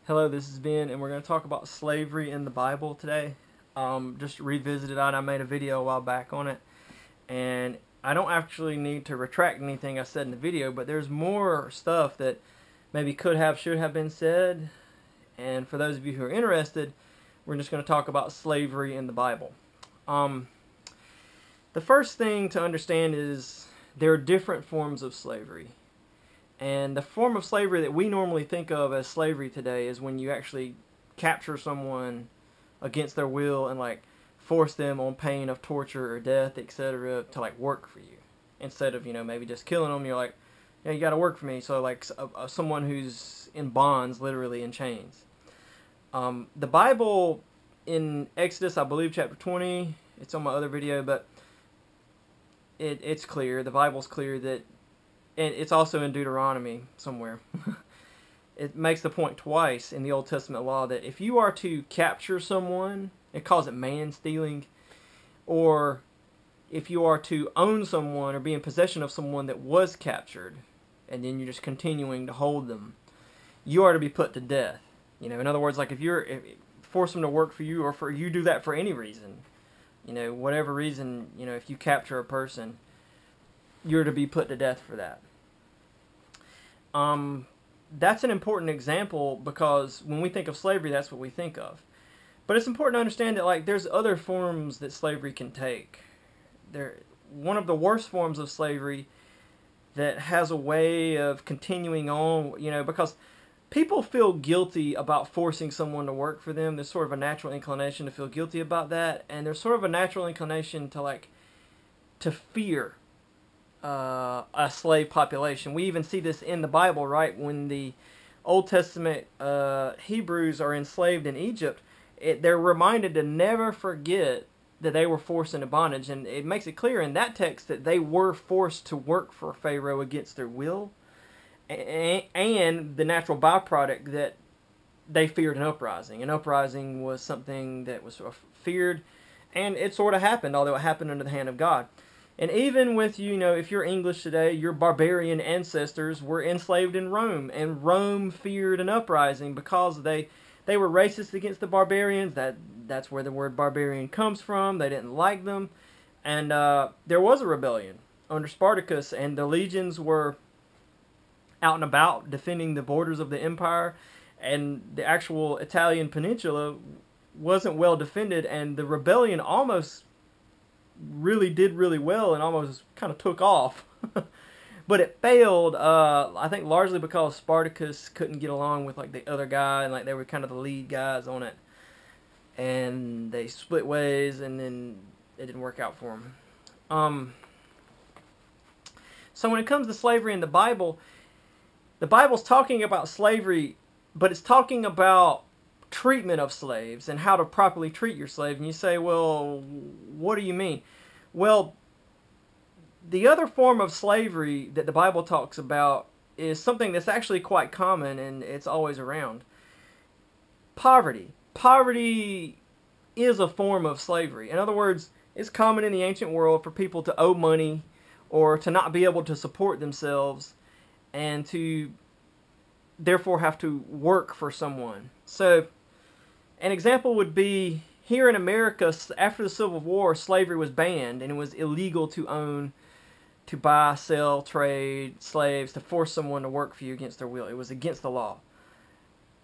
Hello, this is Ben, and we're going to talk about slavery in the Bible today. Just revisited it. I made a video a while back on it, and I don't actually need to retract anything I said in the video, but there's more stuff that maybe should have been said. And for those of you who are interested, we're just going to talk about slavery in the Bible. The first thing to understand is there are different forms of slavery. And the form of slavery that we normally think of as slavery today is when you actually capture someone against their will and force them on pain of torture or death, etc., to work for you. Instead of, maybe just killing them, you're like, yeah, you got to work for me. So someone who's in bonds, literally in chains. The Bible in Exodus, I believe, chapter 20, it's on my other video, but it's clear, the Bible's clear that, and it's also in Deuteronomy somewhere. It makes the point twice in the Old Testament law that if you are to capture someone, it calls it man stealing, or if you are to own someone or be in possession of someone that was captured, and then you're just continuing to hold them, you are to be put to death. In other words, if force them to work for you, or for you do that for any reason, whatever reason, if you capture a person, you're to be put to death for that. That's an important example because when we think of slavery, that's what we think of. But it's important to understand that there's other forms that slavery can take. One of the worst forms of slavery that has a way of continuing on, because people feel guilty about forcing someone to work for them. There's sort of a natural inclination to feel guilty about that, and there's sort of a natural inclination to fear a slave population. We even see this in the Bible, right? When the Old Testament Hebrews are enslaved in Egypt, they're reminded to never forget that they were forced into bondage, and it makes it clear in that text that they were forced to work for Pharaoh against their will, and the natural byproduct that they feared an uprising. An uprising was something that was feared, and it sort of happened, although it happened under the hand of God. And even with, if you're English today, your barbarian ancestors were enslaved in Rome, and Rome feared an uprising because they were racist against the barbarians. That's where the word barbarian comes from. They didn't like them, and there was a rebellion under Spartacus, and the legions were out and about defending the borders of the empire, and the actual Italian peninsula wasn't well defended, and the rebellion almost did really well and almost kind of took off. But it failed, I think largely because Spartacus couldn't get along with the other guy, and they were kind of the lead guys on it, and they split ways, and then it didn't work out for them. So when it comes to slavery in the Bible's talking about slavery, but it's talking about treatment of slaves and how to properly treat your slave. And you say, well, what do you mean? Well, the other form of slavery that the Bible talks about is something that's actually quite common, and it's always around. Poverty. Poverty is a form of slavery. In other words, it's common in the ancient world for people to owe money or to not be able to support themselves and to therefore have to work for someone. So an example would be here in America, after the Civil War, slavery was banned, and it was illegal to own, to buy, sell, trade slaves, to force someone to work for you against their will. It was against the law.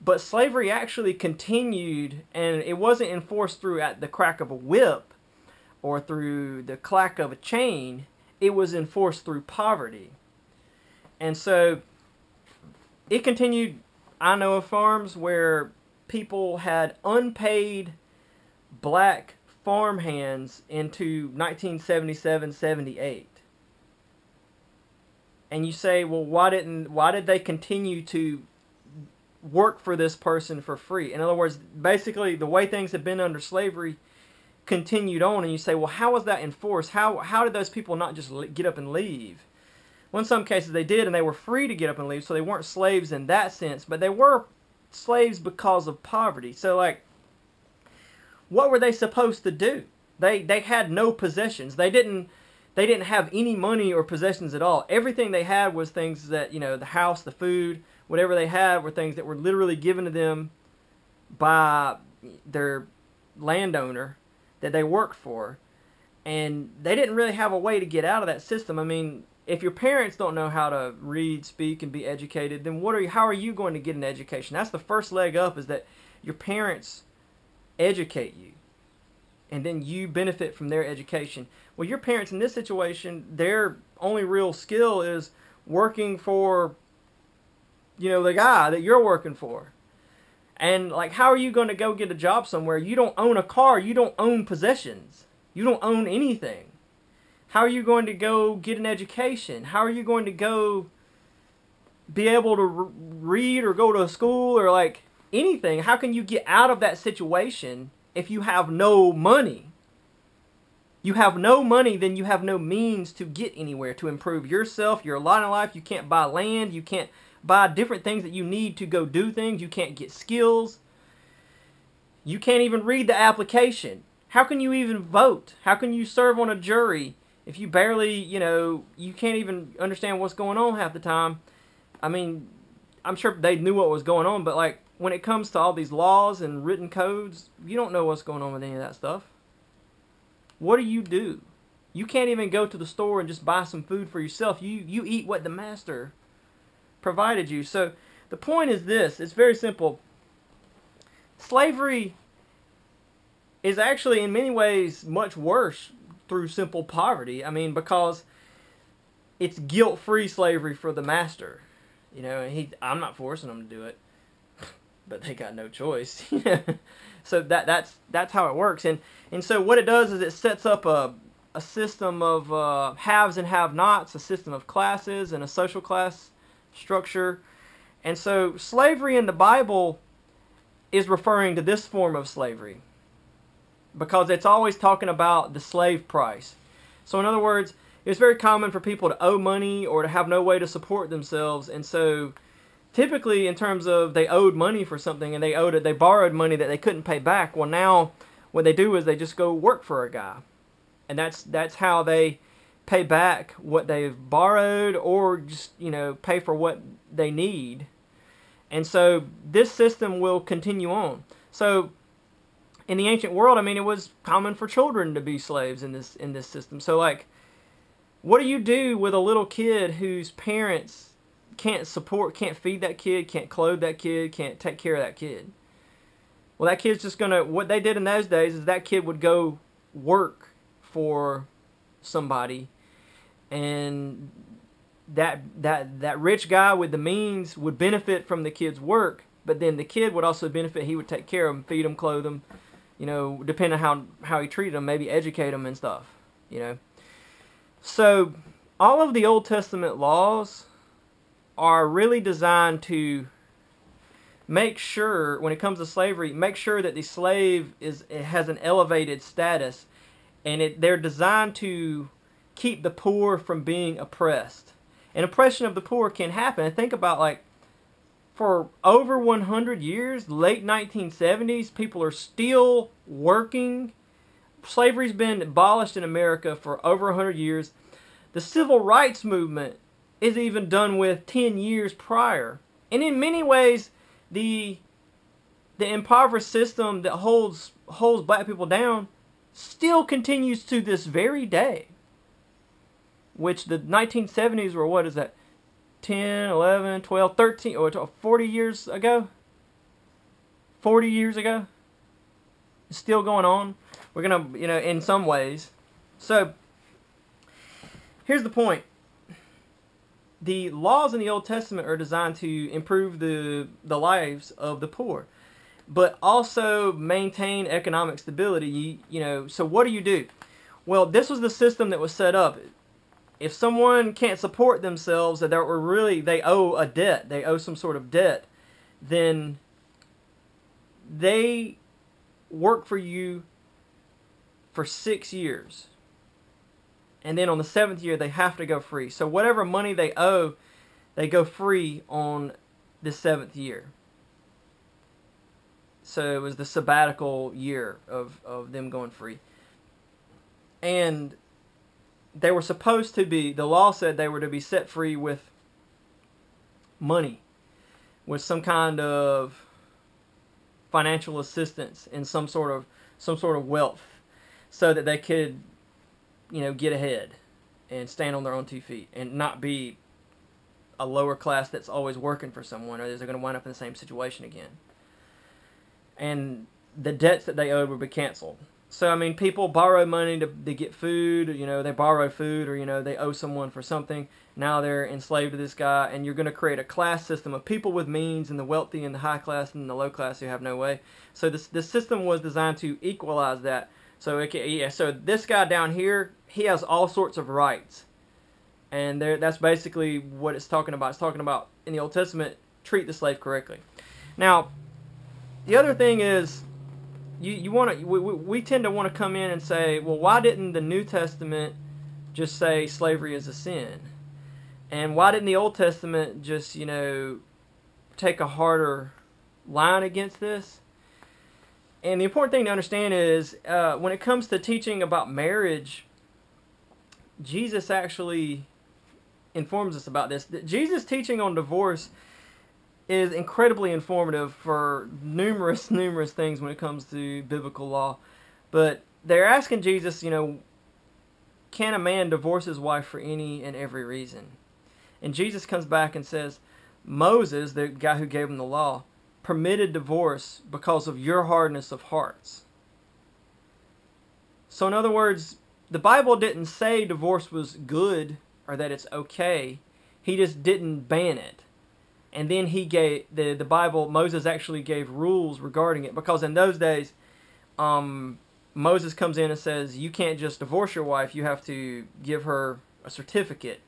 But slavery actually continued, and it wasn't enforced through at the crack of a whip or through the clack of a chain. It was enforced through poverty. And so it continued. I know of farms where people had unpaid black farm hands into 1977-78. And you say, well, why did they continue to work for this person for free? In other words, basically the way things had been under slavery continued on, and you say, well, how was that enforced? How did those people not just get up and leave? Well, in some cases they did, and they were free to get up and leave, so they weren't slaves in that sense, but they were slaves because of poverty. So what were they supposed to do? They had no possessions. They didn't have any money or possessions at all. Everything they had was things that, the house, the food, whatever they had were things that were literally given to them by their landowner that they worked for. And they didn't really have a way to get out of that system. I mean, if your parents don't know how to read, speak, and be educated, then how are you going to get an education? That's the first leg up, is that your parents educate you, and then you benefit from their education. Well, your parents in this situation, their only real skill is working for, the guy that you're working for. And, like, how are you going to go get a job somewhere? You don't own a car. You don't own possessions. You don't own anything. How are you going to go get an education? How are you going to go be able to read or go to school or like anything? How can you get out of that situation if you have no money? You have no money, then you have no means to get anywhere, to improve yourself, your lot in life. You can't buy land. You can't buy different things that you need to go do things. You can't get skills. You can't even read the application. How can you even vote? How can you serve on a jury if you barely, you can't even understand what's going on half the time? I mean, I'm sure they knew what was going on, but like when it comes to all these laws and written codes, you don't know what's going on with any of that stuff. What do? You can't even go to the store and just buy some food for yourself. You eat what the master provided you. So the point is this. It's very simple. Slavery is actually in many ways much worse through simple poverty. I mean, because it's guilt-free slavery for the master. I'm not forcing them to do it, but they got no choice. So that's how it works. And so what it does is it sets up a system of haves and have-nots, a system of classes and a social class structure. And so slavery in the Bible is referring to this form of slavery, because it's always talking about the slave price. So in other words, it's very common for people to owe money or to have no way to support themselves. And so typically in terms of they owed money for something and they borrowed money that they couldn't pay back. Well, now what they do is they just go work for a guy. And that's how they pay back what they've borrowed, or just, pay for what they need. And so this system will continue on. So in the ancient world, I mean, it was common for children to be slaves in this system. So, like, what do you do with a little kid whose parents can't feed that kid, can't clothe that kid, can't take care of that kid? Well, that kid's just gonna, what they did in those days is that kid would go work for somebody, and that rich guy with the means would benefit from the kid's work, but then the kid would also benefit. He would take care of them, feed them, clothe them, depending on how he treated them, maybe educate them and stuff, So all of the Old Testament laws are really designed to make sure, when it comes to slavery, make sure that the slave has an elevated status, and they're designed to keep the poor from being oppressed. And oppression of the poor can happen. And think about, like, for over 100 years, late 1970s, people are still working. Slavery's been abolished in America for over 100 years. The civil rights movement is even done with 10 years prior. And in many ways, the impoverished system that holds black people down still continues to this very day. Which the 1970s were, what is that, 10, 11, 12, 13, or 40 years ago? 40 years ago? It's still going on. We're going to, in some ways. So, here's the point. The laws in the Old Testament are designed to improve the lives of the poor, but also maintain economic stability. So what do? Well, this was the system that was set up. If someone can't support themselves, that they owe a debt, they owe some sort of debt, then they work for you for 6 years. And then on the 7th year, they have to go free. So whatever money they owe, they go free on the 7th year. So it was the sabbatical year of them going free. And they were supposed to be, the law said they were to be set free with money. with some kind of financial assistance and some sort of wealth, so that they could, get ahead and stand on their own 2 feet and not be a lower class that's always working for someone, or they're going to wind up in the same situation again. And the debts that they owed would be canceled. So, I mean, people borrow money to get food, they borrow food, or, they owe someone for something. Now they're enslaved to this guy, and you're going to create a class system of people with means, and the wealthy and the high class and the low class who have no way. So this system was designed to equalize that. So, so this guy down here, he has all sorts of rights. And that's basically what it's talking about. It's talking about, in the Old Testament, treat the slave correctly. Now, the other thing is, we tend to want to come in and say, well, why didn't the New Testament just say slavery is a sin? And why didn't the Old Testament just, take a harder line against this? And the important thing to understand is, when it comes to teaching about marriage, Jesus actually informs us about this. Jesus' teaching on divorce is incredibly informative for numerous things when it comes to biblical law. But they're asking Jesus, can a man divorce his wife for any and every reason? And Jesus comes back and says, Moses, the guy who gave him the law, permitted divorce because of your hardness of hearts. So in other words, the Bible didn't say divorce was good or that it's okay. He just didn't ban it. And then he gave, the Bible, Moses actually gave rules regarding it. Because in those days, Moses comes in and says, you can't just divorce your wife, you have to give her a certificate.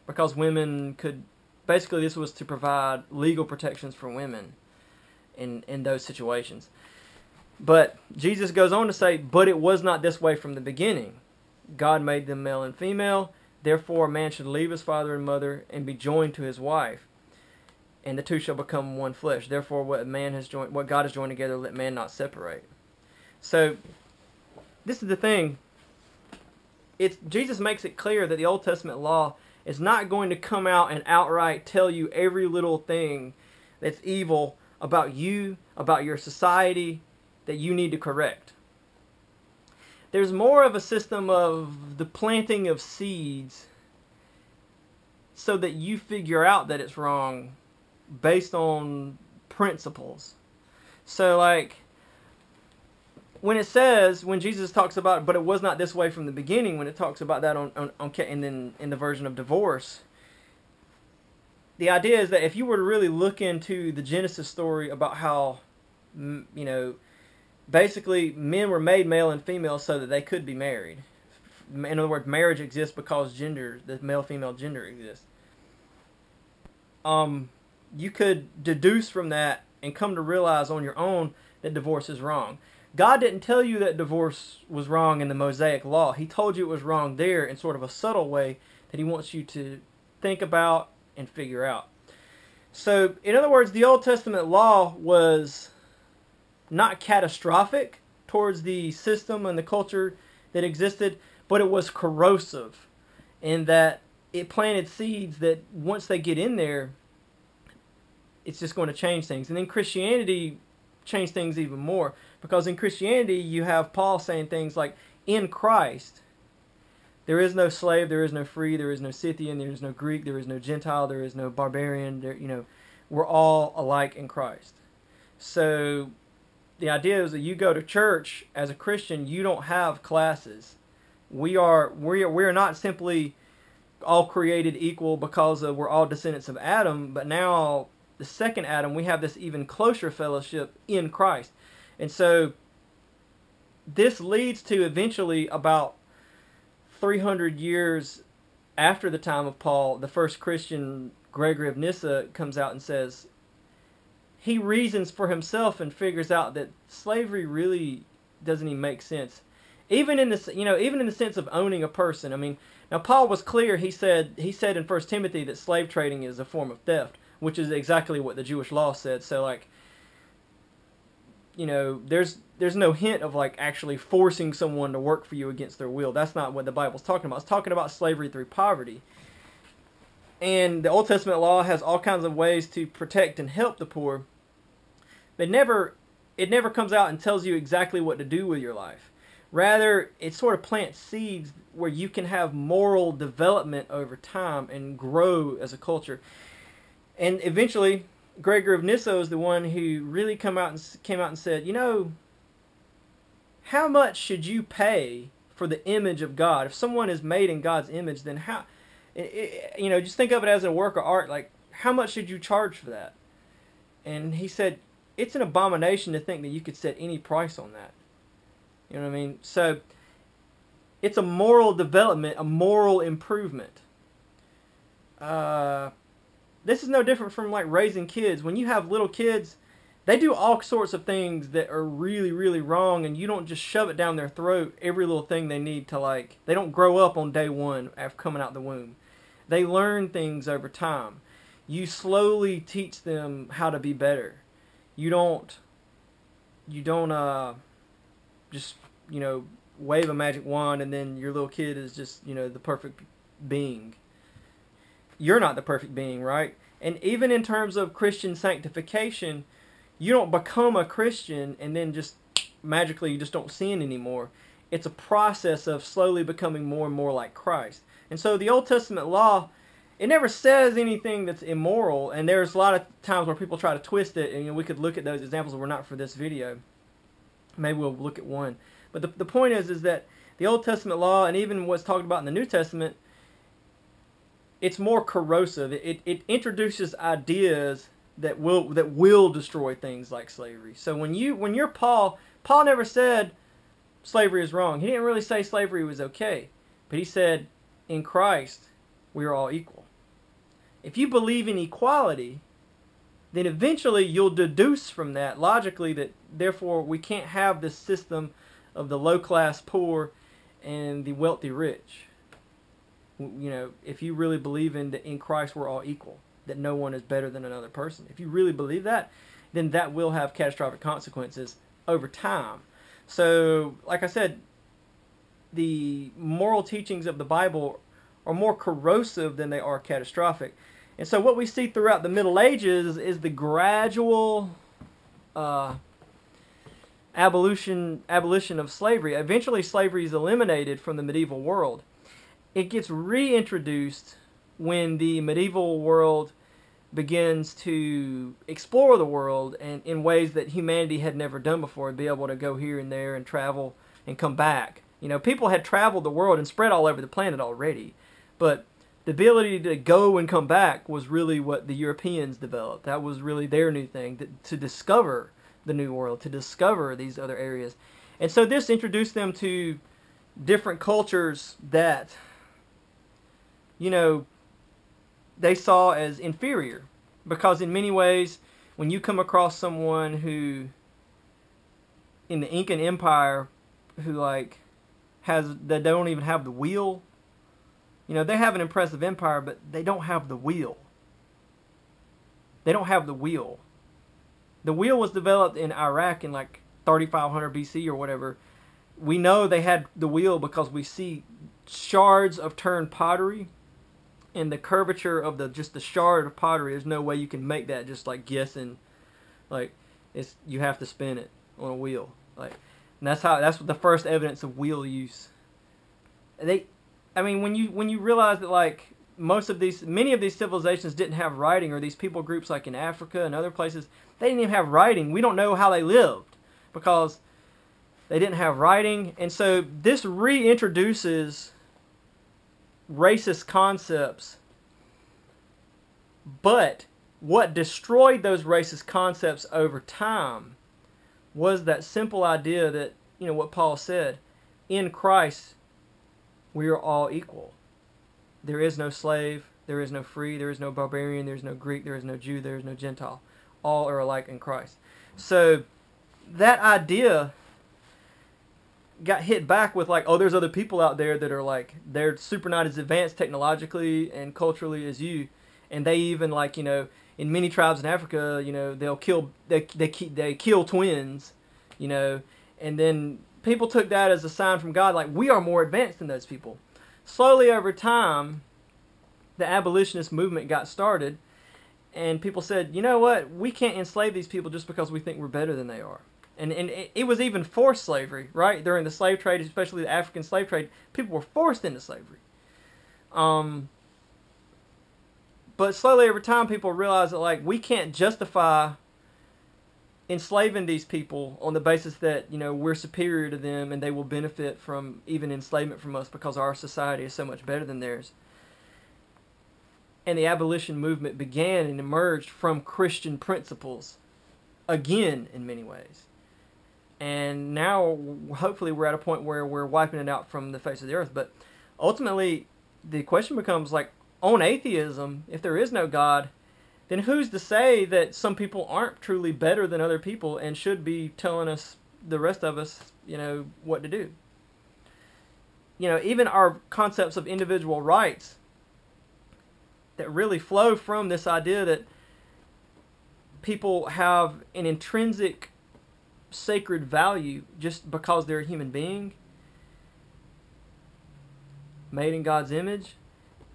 Because women could, basically this was to provide legal protections for women in those situations. But Jesus goes on to say, but it was not this way from the beginning. God made them male and female. Therefore, a man should leave his father and mother and be joined to his wife, and the two shall become one flesh. Therefore, what God has joined together, let man not separate. So, this is the thing. Jesus makes it clear that the Old Testament law is not going to come out and outright tell you every little thing that's evil about you, about your society, that you need to correct. There's more of a system of the planting of seeds so that you figure out that it's wrong based on principles. So like, when Jesus talks about, but it was not this way from the beginning, when it talks about that and then in the version of divorce, the idea is that if you were to really look into the Genesis story about how, basically men were made male and female so that they could be married. In other words, marriage exists because the male-female gender exists. You could deduce from that and come to realize on your own that divorce is wrong. God didn't tell you that divorce was wrong in the Mosaic Law. He told you it was wrong there in sort of a subtle way that he wants you to think about and figure out. So, in other words, the Old Testament law was not catastrophic towards the system and the culture that existed, but it was corrosive in that it planted seeds that once they get in there, it's just going to change things. And then Christianity changed things even more, because in Christianity you have Paul saying things like, in Christ there is no slave, there is no free, there is no Scythian, there is no Greek, there is no Gentile, there is no barbarian, we're all alike in Christ. So the idea is that you go to church as a Christian, you don't have classes. We are not simply all created equal because we're all descendants of Adam, but now the second Adam, we have this even closer fellowship in Christ. And so this leads to eventually, about 300 years after the time of Paul, the first Christian, Gregory of Nyssa, comes out and says, he reasons for himself and figures out that slavery really doesn't even make sense. Even in this, even in the sense of owning a person. I mean, now Paul was clear. He said in 1 Timothy that slave trading is a form of theft, which is exactly what the Jewish law said. So like, there's no hint of like actually forcing someone to work for you against their will. That's not what the Bible's talking about. It's talking about slavery through poverty. and the Old Testament law has all kinds of ways to protect and help the poor, but it never comes out and tells you exactly what to do with your life. Rather, it sort of plants seeds where you can have moral development over time and grow as a culture. And eventually, Gregory of Nyssa is the one who really came out and said, you know, how much should you pay for the image of God? If someone is made in God's image, then how, you know, just think of it as a work of art. Like, how much should you charge for that? And he said, it's an abomination to think that you could set any price on that. You know what I mean? So it's a moral development, a moral improvement. This is no different from like raising kids. When you have little kids, they do all sorts of things that are really, really wrong, and you don't just shove it down their throat every little thing they need to, like, they don't grow up on day one after coming out the womb. They learn things over time. You slowly teach them how to be better. You don't just, you know, wave a magic wand and then your little kid is just, you know, the perfect being. You're not the perfect being, right? And even in terms of Christian sanctification, you don't become a Christian and then just magically you just don't sin anymore. It's a process of slowly becoming more and more like Christ. And so the Old Testament law, it never says anything that's immoral, and there's a lot of times where people try to twist it, and you know, we could look at those examples that were not for this video. Maybe we'll look at one. But the point is that the Old Testament law, and even what's talked about in the New Testament, it's more corrosive. It introduces ideas that will destroy things like slavery. So when you're Paul never said slavery is wrong. He didn't really say slavery was okay, but he said in Christ we are all equal. If you believe in equality, then eventually you'll deduce from that logically that therefore we can't have this system of the low class poor and the wealthy rich. You know, if you really believe in Christ we're all equal, that no one is better than another person. If you really believe that, then that will have catastrophic consequences over time. So, like I said, the moral teachings of the Bible are more corrosive than they are catastrophic. And so what we see throughout the Middle Ages is the gradual abolition of slavery. Eventually slavery is eliminated from the medieval world. It gets reintroduced when the medieval world begins to explore the world and in ways that humanity had never done before, and be able to go here and there and travel and come back. You know, people had traveled the world and spread all over the planet already, but the ability to go and come back was really what the Europeans developed. That was really their new thing, to discover the new world, to discover these other areas. And so this introduced them to different cultures that, you know, they saw as inferior. Because in many ways, when you come across someone who, in the Incan Empire, who like they don't even have the wheel. You know, they have an impressive empire, but they don't have the wheel. They don't have the wheel. The wheel was developed in Iraq in like 3500 BC or whatever. We know they had the wheel because we see shards of turned pottery, and the curvature of just the shard of pottery. There's no way you can make that just like guessing. Like, you have to spin it on a wheel. Like, and that's the first evidence of wheel use. I mean, when you realize that like many of these civilizations didn't have writing, or these people groups like in Africa and other places, they didn't even have writing. We don't know how they lived because they didn't have writing. And so this reintroduces racist concepts. But what destroyed those racist concepts over time was that simple idea that, you know, what Paul said, in Christ we are all equal. There is no slave, there is no free, there is no barbarian, there is no Greek, there is no Jew, there is no Gentile. All are alike in Christ. So that idea got hit back with like, oh, there's other people out there that are like, they're super not as advanced technologically and culturally as you, and they even like, you know, in many tribes in Africa, you know, they kill twins, you know, and then people took that as a sign from God, like we are more advanced than those people. Slowly over time, the abolitionist movement got started, and people said, you know what, we can't enslave these people just because we think we're better than they are. And it was even forced slavery, right? During the slave trade, especially the African slave trade, people were forced into slavery. But slowly over time, people realized that, like, we can't justify enslaving these people on the basis that, you know, we're superior to them and they will benefit from even enslavement from us because our society is so much better than theirs. And the abolition movement began and emerged from Christian principles, again, in many ways. And now, hopefully, we're at a point where we're wiping it out from the face of the earth. But ultimately, the question becomes, like, on atheism, if there is no God, then who's to say that some people aren't truly better than other people and should be telling us, the rest of us, you know, what to do? You know, even our concepts of individual rights that really flow from this idea that people have an intrinsic sacred value just because they're a human being made in God's image.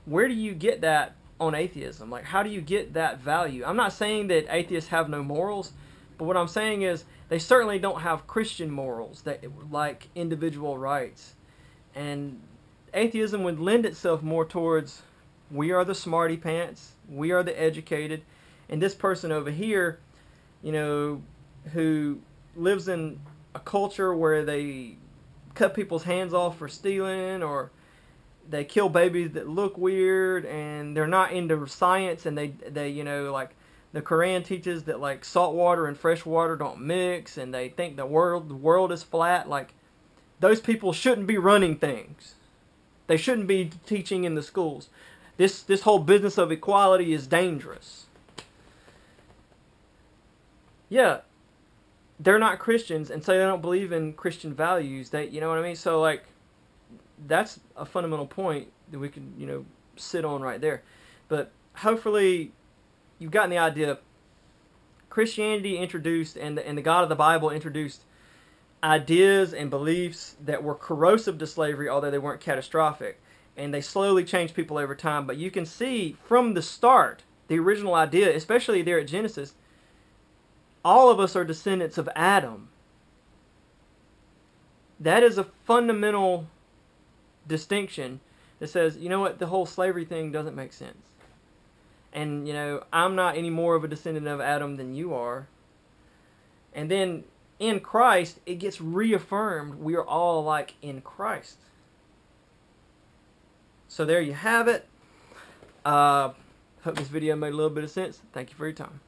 Where do you get that on atheism? Like, how do you get that value? I'm not saying that atheists have no morals, but what I'm saying is they certainly don't have Christian morals that, like individual rights. And atheism would lend itself more towards, we are the smarty pants, we are the educated, and this person over here, you know, who lives in a culture where they cut people's hands off for stealing, or they kill babies that look weird, and they're not into science, and they you know, like, the Quran teaches that, like, salt water and fresh water don't mix, and they think the world is flat. Like, those people shouldn't be running things. They shouldn't be teaching in the schools. This whole business of equality is dangerous. Yeah, they're not Christians, and so they don't believe in Christian values. They, you know what I mean? So, like, that's a fundamental point that we can, you know, sit on right there. But hopefully you've gotten the idea. Christianity introduced, and the God of the Bible introduced ideas and beliefs that were corrosive to slavery, although they weren't catastrophic. And they slowly changed people over time. But you can see from the start, the original idea, especially there at Genesis, all of us are descendants of Adam. That is a fundamental distinction that says, you know what, the whole slavery thing doesn't make sense. And, you know, I'm not any more of a descendant of Adam than you are. And then in Christ, it gets reaffirmed. We are all like in Christ. So there you have it. Hope this video made a little bit of sense. Thank you for your time.